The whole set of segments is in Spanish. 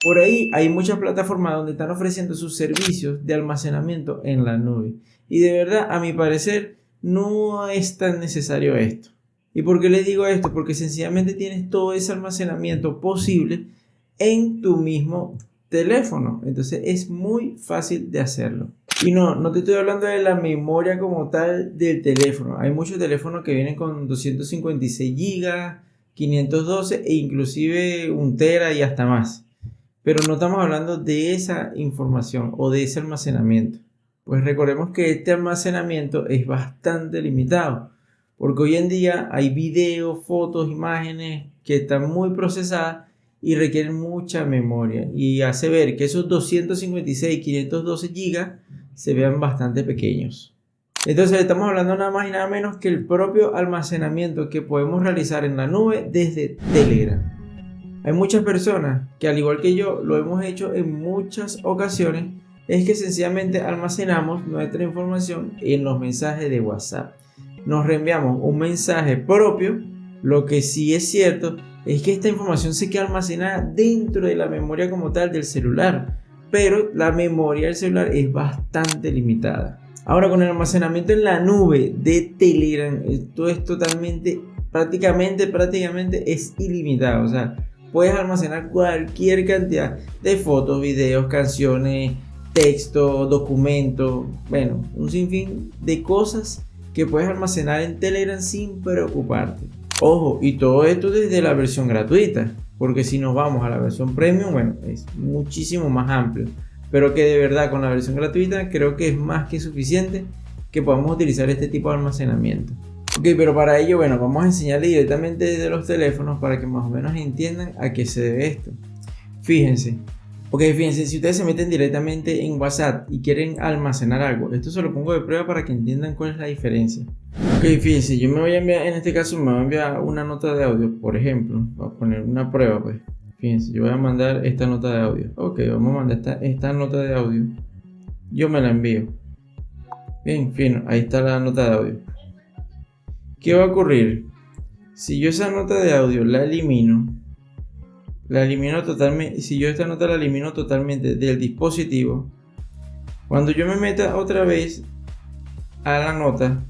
Por ahí hay muchas plataformas donde están ofreciendo sus servicios de almacenamiento en la nube. Y de verdad, a mi parecer, no es tan necesario esto. ¿Y por qué les digo esto? Porque sencillamente tienes todo ese almacenamiento posible en tu mismo teléfono. Entonces es muy fácil de hacerlo. Y no te estoy hablando de la memoria como tal del teléfono. Hay muchos teléfonos que vienen con 256 GB, 512 e inclusive 1 tera y hasta más. Pero no estamos hablando de esa información o de ese almacenamiento. Pues recordemos que este almacenamiento es bastante limitado, porque hoy en día hay videos, fotos, imágenes que están muy procesadas y requieren mucha memoria, y hace ver que esos 256, 512 GB se vean bastante pequeños. Entonces estamos hablando nada más y nada menos que el propio almacenamiento que podemos realizar en la nube desde Telegram. Hay muchas personas que, al igual que yo, lo hemos hecho en muchas ocasiones, es que sencillamente almacenamos nuestra información en los mensajes de WhatsApp. Nos reenviamos un mensaje propio. Lo que sí es cierto es que esta información se queda almacenada dentro de la memoria como tal del celular, pero la memoria del celular es bastante limitada. Ahora, con el almacenamiento en la nube de Telegram, esto es totalmente, prácticamente es ilimitado. O sea, puedes almacenar cualquier cantidad de fotos, videos, canciones, texto, documentos, bueno, un sinfín de cosas que puedes almacenar en Telegram sin preocuparte. Ojo, y todo esto desde la versión gratuita, porque si nos vamos a la versión premium, bueno, es muchísimo más amplio, pero que de verdad con la versión gratuita creo que es más que suficiente que podamos utilizar este tipo de almacenamiento. Ok, pero para ello, bueno, vamos a enseñarle directamente desde los teléfonos para que más o menos entiendan a qué se debe esto. Fíjense, si ustedes se meten directamente en WhatsApp y quieren almacenar algo, esto se lo pongo de prueba para que entiendan cuál es la diferencia. Ok, fíjense, yo me voy a enviar, en este caso me voy a enviar una nota de audio, por ejemplo, voy a poner una prueba, pues. Fíjense, yo voy a mandar esta nota de audio. Ok, vamos a mandar esta nota de audio. Yo me la envío. Bien, fino, ahí está la nota de audio. ¿Qué va a ocurrir? Si yo esa nota de audio la elimino totalmente, si yo esta nota la elimino totalmente del dispositivo, cuando yo me meta otra vez a la nota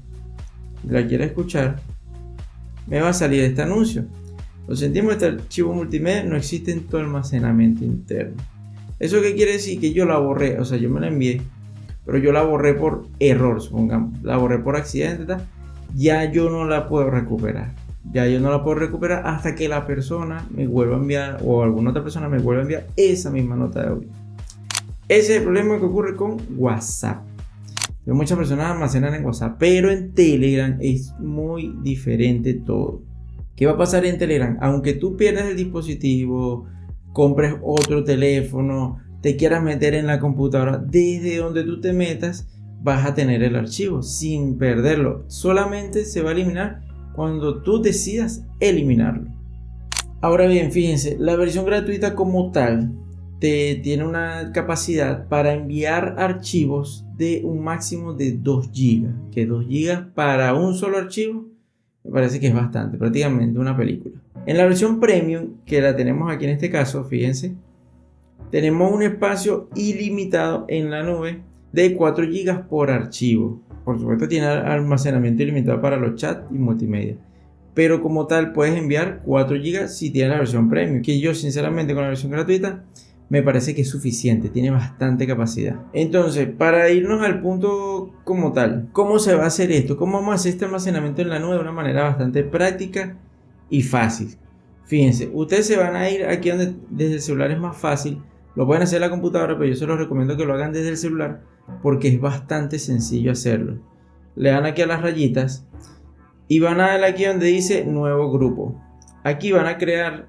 y la quiera escuchar, me va a salir este anuncio. Lo sentimos, este archivo multimedia no existe en tu almacenamiento interno. ¿Eso qué quiere decir? Que yo la borré, o sea, yo me la envié, pero yo la borré por error, supongamos, la borré por accidente, ya yo no la puedo recuperar. Ya yo no la puedo recuperar hasta que la persona me vuelva a enviar, o alguna otra persona me vuelva a enviar esa misma nota de audio. Ese es el problema que ocurre con WhatsApp. Muchas personas almacenan en WhatsApp, pero en Telegram es muy diferente todo. ¿Qué va a pasar en Telegram? Aunque tú pierdas el dispositivo, compres otro teléfono, te quieras meter en la computadora, desde donde tú te metas, vas a tener el archivo sin perderlo. Solamente se va a eliminar cuando tú decidas eliminarlo. Ahora bien, fíjense, la versión gratuita como tal tiene una capacidad para enviar archivos de un máximo de 2 GB. Que 2 GB para un solo archivo me parece que es bastante, prácticamente una película. En la versión premium, que la tenemos aquí en este caso, fíjense, tenemos un espacio ilimitado en la nube de 4 GB por archivo. Por supuesto tiene almacenamiento ilimitado para los chats y multimedia, pero como tal puedes enviar 4 GB si tienes la versión premium, que yo sinceramente con la versión gratuita me parece que es suficiente, tiene bastante capacidad. Entonces, para irnos al punto como tal, ¿cómo se va a hacer esto? ¿Cómo vamos a hacer este almacenamiento en la nube de una manera bastante práctica y fácil? Fíjense, ustedes se van a ir aquí donde desde el celular es más fácil. Lo pueden hacer en la computadora, pero yo se los recomiendo que lo hagan desde el celular porque es bastante sencillo hacerlo. Le dan aquí a las rayitas y van a dar aquí donde dice nuevo grupo. Aquí van a crear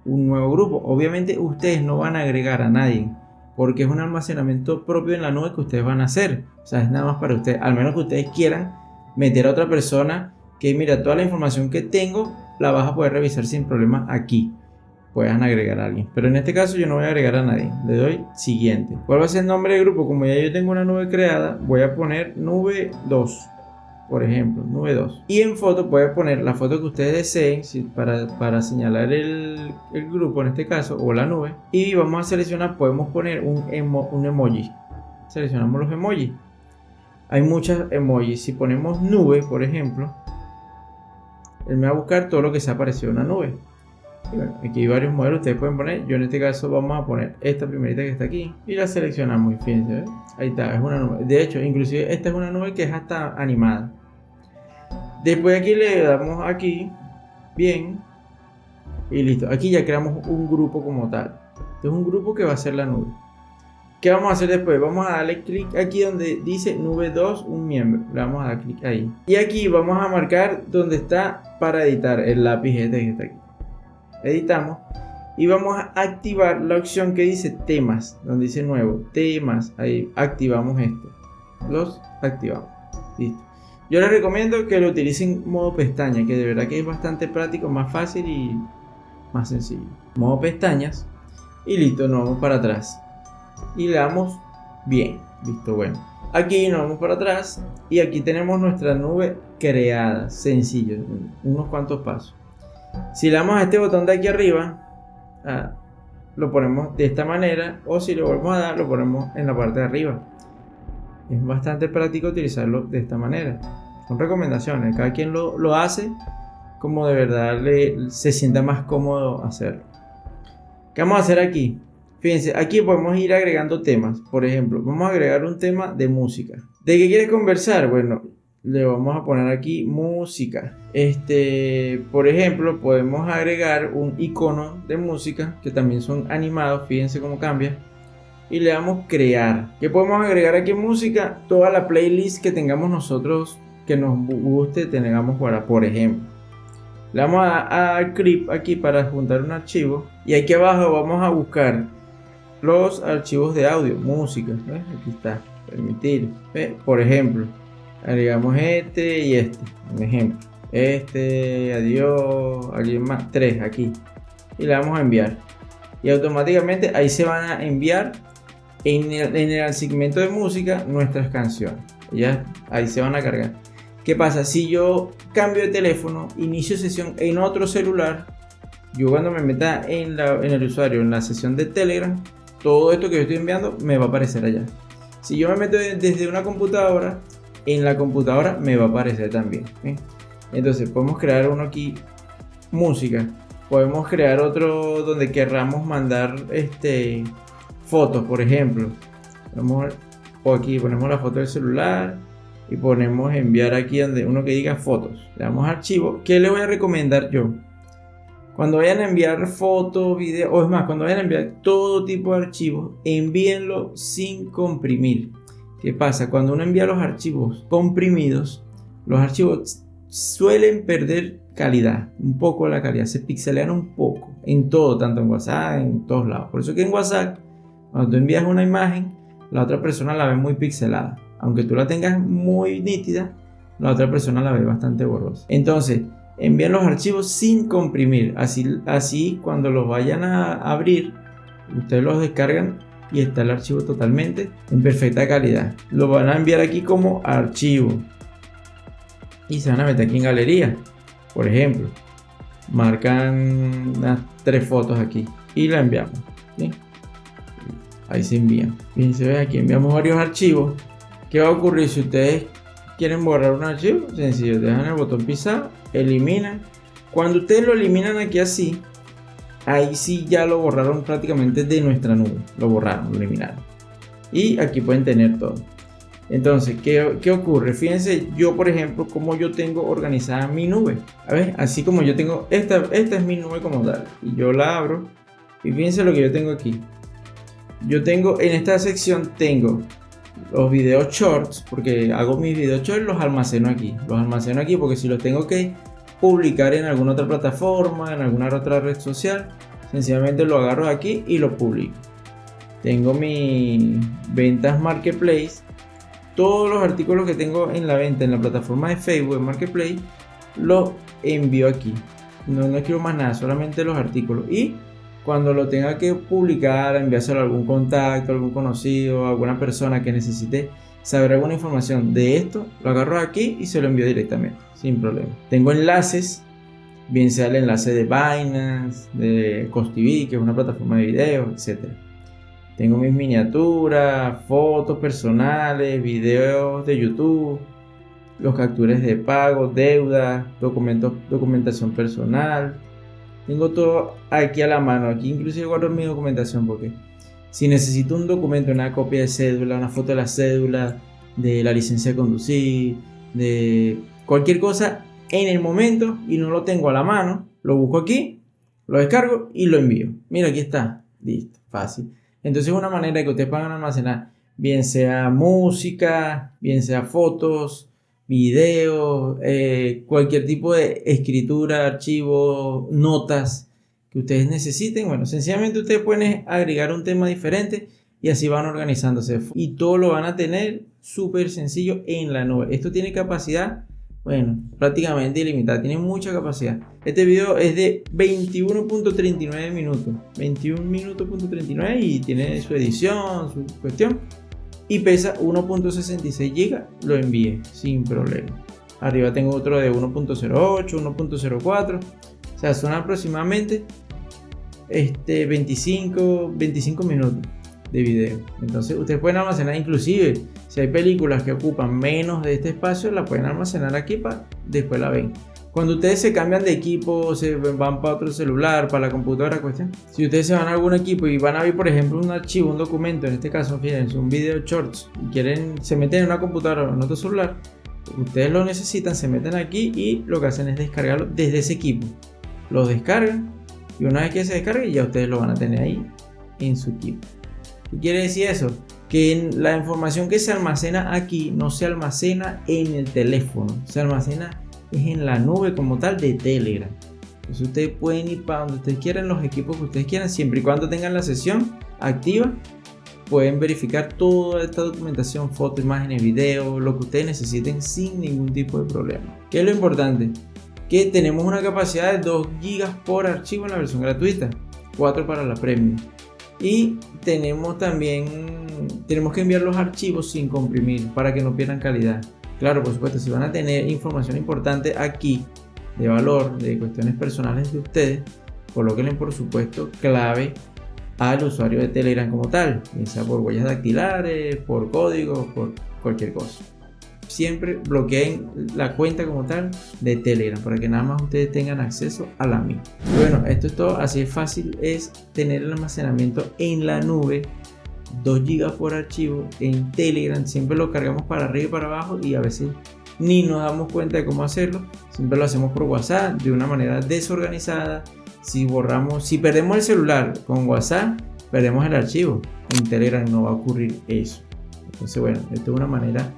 un nuevo grupo. Obviamente ustedes no van a agregar a nadie porque es un almacenamiento propio en la nube que ustedes van a hacer. O sea, es nada más para ustedes, al menos que ustedes quieran meter a otra persona que mira, toda la información que tengo la vas a poder revisar sin problema aquí. Puedan agregar a alguien, pero en este caso yo no voy a agregar a nadie. Le doy siguiente. ¿Cuál va a ser el nombre del grupo? Como ya yo tengo una nube creada, voy a poner nube 2, por ejemplo, nube 2. Y en foto puede poner la foto que ustedes deseen para señalar el grupo en este caso, o la nube. Y vamos a seleccionar, podemos poner un emoji. Seleccionamos los emojis. Hay muchas emojis. Si ponemos nube, por ejemplo, él me va a buscar todo lo que se ha aparecido en una nube. Y bueno, aquí hay varios modelos, ustedes pueden poner. Yo en este caso vamos a poner esta primerita que está aquí y la seleccionamos. Y fíjense, ¿ven? Ahí está, es una nube. De hecho, inclusive esta es una nube que es hasta animada. Después aquí le damos aquí, bien, y listo. Aquí ya creamos un grupo como tal. Este es un grupo que va a ser la nube. ¿Qué vamos a hacer después? Vamos a darle clic aquí donde dice nube 2, un miembro. Le vamos a dar clic ahí. Y aquí vamos a marcar donde está para editar el lápiz este que está aquí. Editamos y vamos a activar la opción que dice temas, donde dice nuevo, temas. Ahí activamos esto. Los activamos. Listo. Yo les recomiendo que lo utilicen modo pestaña, que de verdad que es bastante práctico, más fácil y más sencillo. Modo pestañas y listo, nos vamos para atrás. Y le damos bien, listo, bueno. Aquí nos vamos para atrás y aquí tenemos nuestra nube creada, sencillo, unos cuantos pasos. Si le damos a este botón de aquí arriba, lo ponemos de esta manera, o si le volvemos a dar, lo ponemos en la parte de arriba. Es bastante práctico utilizarlo de esta manera. Son recomendaciones, cada quien lo hace como de verdad se sienta más cómodo hacerlo. ¿Qué vamos a hacer aquí? Fíjense, aquí podemos ir agregando temas. Por ejemplo, vamos a agregar un tema de música. ¿De qué quieres conversar? Bueno, le vamos a poner aquí música. Por ejemplo, podemos agregar un icono de música que también son animados. Fíjense cómo cambia. Y le damos crear. ¿Qué podemos agregar aquí en música? Toda la playlist que tengamos nosotros que nos guste, tengamos para, por ejemplo. Le vamos a dar clic aquí para juntar un archivo. Y aquí abajo vamos a buscar los archivos de audio, música. ¿Ves? Aquí está, permitir. ¿Ves? Por ejemplo, agregamos este y este. Un ejemplo. Adiós, alguien más. 3 aquí. Y le damos a enviar. Y automáticamente ahí se van a enviar en el segmento de música nuestras canciones. Ya ahí se van a cargar. ¿Qué pasa? Si yo cambio de teléfono, inicio sesión en otro celular, yo cuando me meta en el usuario, en la sesión de Telegram, todo esto que yo estoy enviando me va a aparecer allá. Si yo me meto desde una computadora, en la computadora me va a aparecer también. ¿Sí? Entonces podemos crear uno aquí, música. Podemos crear otro donde querramos mandar fotos, por ejemplo. O aquí ponemos la foto del celular y ponemos enviar aquí donde uno que diga fotos. Le damos archivo. ¿Qué le voy a recomendar yo? Cuando vayan a enviar fotos, videos, o es más, cuando vayan a enviar todo tipo de archivos, envíenlo sin comprimir. ¿Qué pasa? Cuando uno envía los archivos comprimidos, los archivos suelen perder calidad, un poco la calidad, se pixelean un poco en todo, tanto en WhatsApp, en todos lados. Por eso que en WhatsApp, cuando tú envías una imagen, la otra persona la ve muy pixelada. Aunque tú la tengas muy nítida, la otra persona la ve bastante borrosa. Entonces, envíen los archivos sin comprimir. Así cuando los vayan a abrir, ustedes los descargan y está el archivo totalmente en perfecta calidad. Lo van a enviar aquí como archivo. Y se van a meter aquí en galería. Por ejemplo, marcan unas 3 fotos aquí y la enviamos. ¿Sí? Ahí se envían. Fíjense, ven, aquí enviamos varios archivos. ¿Qué va a ocurrir si ustedes quieren borrar un archivo? Sencillo, dejan el botón pisado, eliminan. Cuando ustedes lo eliminan aquí así, ahí sí ya lo borraron prácticamente de nuestra nube. Lo borraron, lo eliminaron. Y aquí pueden tener todo. Entonces, ¿qué ocurre? Fíjense, yo por ejemplo, como yo tengo organizada mi nube. A ver, así como yo tengo, esta es mi nube como tal. Y yo la abro. Y fíjense lo que yo tengo aquí. Yo tengo, en esta sección tengo los videos shorts, porque hago mis videos shorts, los almaceno aquí. Los almaceno aquí porque si los tengo que publicar en alguna otra plataforma, en alguna otra red social, sencillamente lo agarro aquí y lo publico. Tengo mi ventas marketplace. Todos los artículos que tengo en la venta en la plataforma de Facebook, en Marketplace, los envío aquí. No escribo más nada, solamente los artículos. Y cuando lo tenga que publicar, enviárselo a algún contacto, algún conocido, alguna persona que necesite saber alguna información de esto, lo agarro aquí y se lo envío directamente, sin problema. Tengo enlaces, bien sea el enlace de Binance, de CostTV, que es una plataforma de video, etc. Tengo mis miniaturas, fotos personales, videos de YouTube, los capturas de pago, deudas, documentación personal. Tengo todo aquí a la mano. Aquí inclusive guardo mi documentación porque si necesito un documento, una copia de cédula, una foto de la cédula, de la licencia de conducir, de cualquier cosa en el momento y no lo tengo a la mano, lo busco aquí, lo descargo y lo envío. Mira, aquí está. Listo, fácil. Entonces es una manera de que ustedes puedan almacenar, bien sea música, bien sea fotos, videos, cualquier tipo de escritura, archivo, notas que ustedes necesiten. Bueno, sencillamente ustedes pueden agregar un tema diferente y así van organizándose y todo lo van a tener súper sencillo en la nube. Esto tiene capacidad, bueno, prácticamente ilimitada, tiene mucha capacidad. Este video es de 21.39 minutos, 21 minutos.39 y tiene su edición, su cuestión. Y pesa 1.66 GB, lo envié sin problema. Arriba tengo otro de 1.08, 1.04, o sea, son aproximadamente 25 minutos de video. Entonces ustedes pueden almacenar, inclusive si hay películas que ocupan menos de este espacio, la pueden almacenar aquí para después la ven. Cuando ustedes se cambian de equipo, se van para otro celular, para la computadora, cuestión. Si ustedes se van a algún equipo y van a ver, por ejemplo, un archivo, un documento, en este caso, fíjense, un video shorts, y se meten en una computadora o en otro celular, ustedes lo necesitan, se meten aquí y lo que hacen es descargarlo desde ese equipo. Lo descargan y una vez que se descargue, ya ustedes lo van a tener ahí en su equipo. ¿Qué quiere decir eso? Que la información que se almacena aquí no se almacena en el teléfono, se almacena es en la nube como tal de Telegram. Entonces ustedes pueden ir para donde ustedes quieran, los equipos que ustedes quieran, siempre y cuando tengan la sesión activa. Pueden verificar toda esta documentación, fotos, imágenes, videos, lo que ustedes necesiten sin ningún tipo de problema. ¿Qué es lo importante? Que tenemos una capacidad de 2 GB por archivo en la versión gratuita, 4 para la premium. Y tenemos que enviar los archivos sin comprimir para que no pierdan calidad. Claro, por supuesto, si van a tener información importante aquí, de valor, de cuestiones personales de ustedes, colóquenle por supuesto clave al usuario de Telegram como tal, ya sea por huellas dactilares, por códigos, por cualquier cosa. Siempre bloqueen la cuenta como tal de Telegram para que nada más ustedes tengan acceso a la misma. Bueno, esto es todo, así es fácil es tener el almacenamiento en la nube. 2 GB por archivo en Telegram, siempre lo cargamos para arriba y para abajo y a veces ni nos damos cuenta de cómo hacerlo, siempre lo hacemos por WhatsApp de una manera desorganizada. Si perdemos el celular con WhatsApp, perdemos el archivo. En Telegram no va a ocurrir eso. Entonces bueno, esto es una manera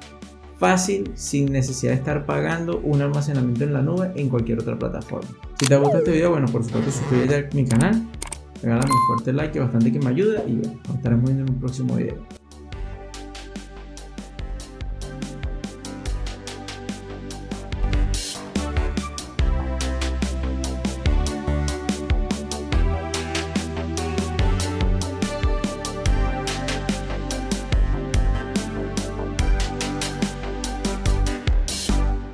fácil sin necesidad de estar pagando un almacenamiento en la nube en cualquier otra plataforma. Si te ha gustado este video, bueno, por supuesto suscríbete a mi canal. Regálame un fuerte like, que bastante que me ayuda y bueno, nos estaremos viendo en un próximo video.